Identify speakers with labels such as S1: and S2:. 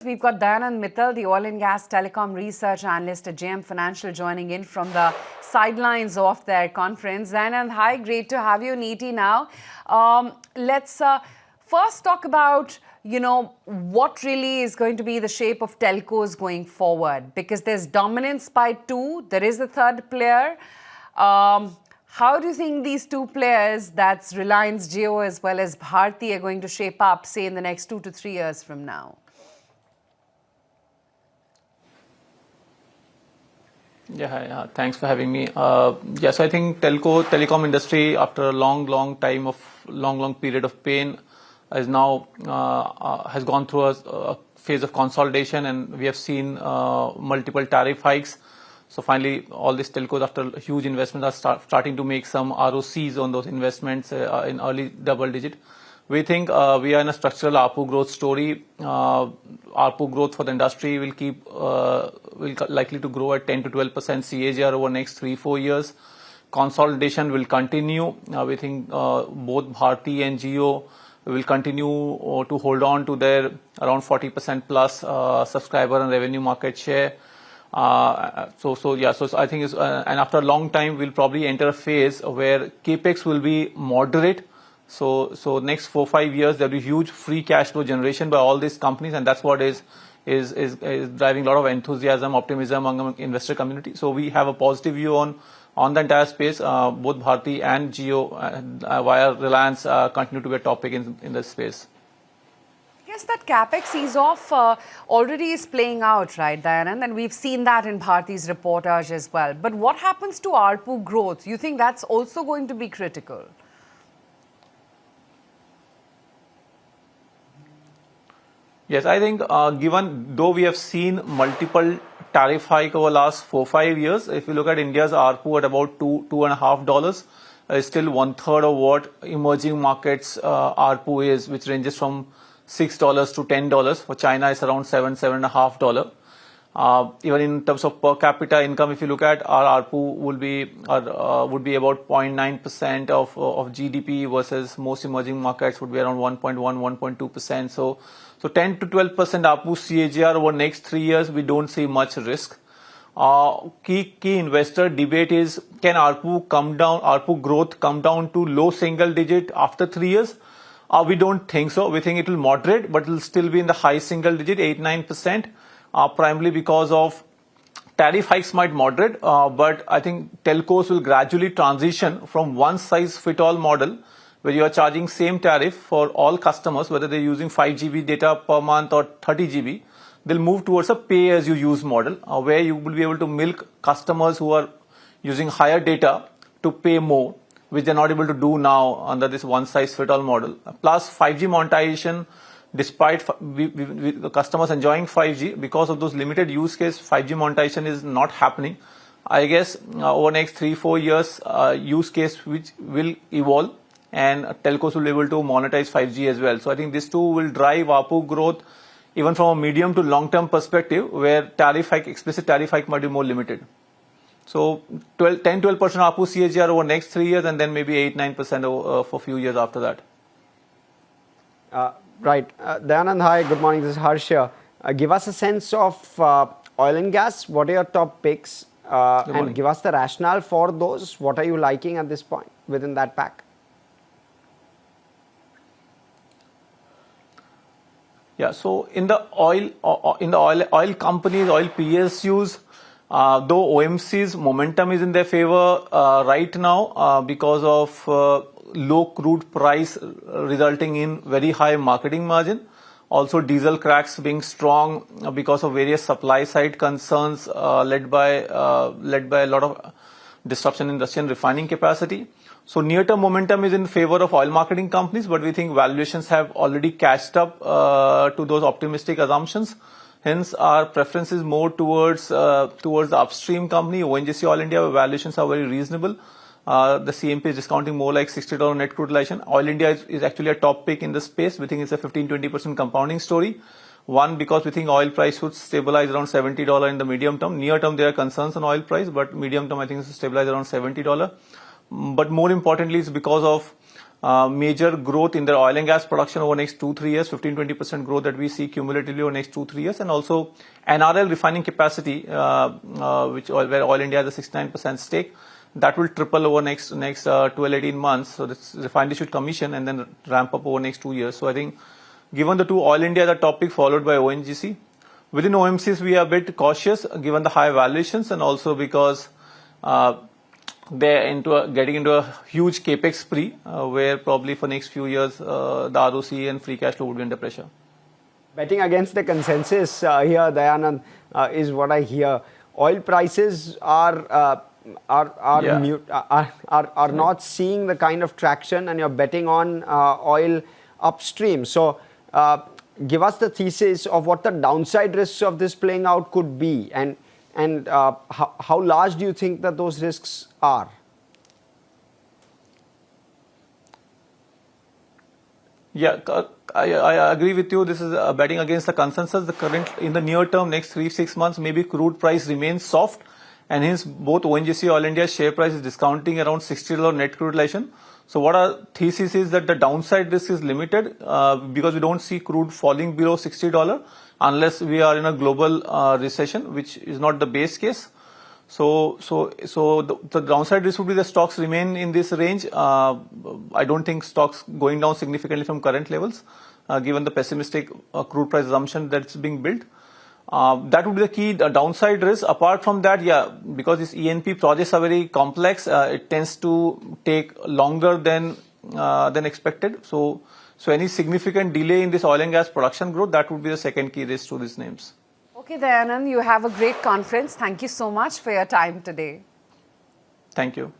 S1: we've got Dayanand Mittal, the oil and gas telecom research analyst at JM Financial, joining in from the sidelines of their conference. Dayanand, hi, great to have you in ET now. Let's first talk about, what really is going to be the shape of telcos going forward, because there's dominance by two, there is a third player. How do you think these two players, that's Reliance, JIO as well as Bharti, are going to shape up, say, in the next 2 to 3 years from now?
S2: Yeah, thanks for having me. Yes, I think telecom industry, after a long period of pain, is now has gone through a phase of consolidation, and we have seen multiple tariff hikes. So finally, all these telcos, after huge investments, are starting to make some ROCs on those investments in early double digit. We think we are in a structural ARPU growth story. ARPU growth for the industry will likely to grow at 10 to 12% CAGR over the next 3-4 years. Consolidation will continue. We think both Bharti and JIO will continue to hold on to their around 40% plus subscriber and revenue market share. So I think and after a long time, we'll probably enter a phase where capex will be moderate. So next 4-5 years, there'll be huge free cash flow generation by all these companies, and that's what is driving a lot of enthusiasm, optimism among investor community. So we have a positive view on the entire space. Both Bharti and JIO via Reliance continue to be a topic in this space.
S1: Yes, that capex ease off already is playing out, right, Dayanand? And we've seen that in Bharti's reportage as well. But what happens to ARPU growth? You think that's also going to be critical?
S2: Yes, I think given though we have seen multiple tariff hike over the last 4-5 years, if you look at India's ARPU at about $2.5, is still 1/3 of what emerging markets ARPU is, which ranges from $6 to $10. For China, it's around $7.5. Even in terms of per capita income, if you look at our ARPU, would be about 0.9% of GDP versus most emerging markets would be around 1.1-1.2%. So 10 to 12% ARPU CAGR over the next 3 years, we don't see much risk. Key investor debate is, can ARPU growth come down to low single digit after 3 years? We don't think so. We think it will moderate, but it will still be in the high single digit, 8-9%, primarily because of tariff hikes might moderate. But I think telcos will gradually transition from one size fit all model, where you are charging same tariff for all customers, whether they're using 5 GB data per month or 30 GB. They'll move towards a pay as you use model, where you will be able to milk customers who are using higher data to pay more, which they're not able to do now under this one-size-fit-all model. Plus 5G monetization, despite the customers enjoying 5G, because of those limited use case, 5G monetization is not happening. I guess over the next 3-4 years, use case which will evolve, and telcos will be able to monetize 5G as well. So I think these two will drive ARPU growth, even from a medium to long-term perspective, where explicit tariff hike might be more limited. So 10-12% ARPU CAGR over the next 3 years, and then maybe 8-9% for a few years after that.
S3: Right. Dayanand, hi, good morning. This is Harsha. Give us a sense of oil and gas. What are your top picks? And give us the rationale for those. What are you liking at this point within that pack?
S2: Yeah, so in the oil companies, oil PSUs, though OMC's momentum is in their favor right now because of low crude price resulting in very high marketing margin. Also diesel cracks being strong because of various supply side concerns led by a lot of disruption in Russian refining capacity. So near-term momentum is in favor of oil marketing companies, but we think valuations have already catched up to those optimistic assumptions. Hence, our preference is more towards the upstream company, ONGC Oil India, where valuations are very reasonable. The CMP is discounting more like $60 net crude realization. Oil India is actually a top pick in the space. We think it's a 15-20% compounding story. One, because we think oil price should stabilize around $70 in the medium term. Near term, there are concerns on oil price, but medium term, I think it's stabilize around $70. But more importantly, it's because of major growth in their oil and gas production over the next 2-3 years, 15-20% growth that we see cumulatively over the next 2-3 years, and also NRL refining capacity, where Oil India has a 69% stake, that will triple over next 12-18 months. So this refinery should commission and then ramp up over next 2 years. So I think, given the two, Oil India, the topic followed by ONGC. Within OMCs, we are a bit cautious given the high valuations and also because they're getting into a huge capex spree, where probably for next few years the ROC and free cash flow would be under pressure.
S3: Betting against the consensus here, Dayanand, is what I hear. Oil prices are not seeing the kind of traction, and you're betting on oil upstream. So give us the thesis of what the downside risks of this playing out could be, and how large do you think that those risks are?
S2: Yeah, I agree with you. This is betting against the consensus. In the near term, next 3-6 months, maybe crude price remains soft, and hence both ONGC, Oil India share price is discounting around $60 net crude utilization. So what our thesis is that the downside risk is limited because we don't see crude falling below $60 unless we are in a global recession, which is not the base case. So the downside risk would be the stocks remain in this range. I don't think stocks going down significantly from current levels, given the pessimistic crude price assumption that's being built. That would be the key downside risk. Apart from that, yeah, because these E&P projects are very complex, it tends to take longer than expected. So any significant delay in this oil and gas production growth, that would be the second key risk to these names.
S1: Okay, Dayanand, you have a great conference. Thank you so much for your time today.
S2: Thank you.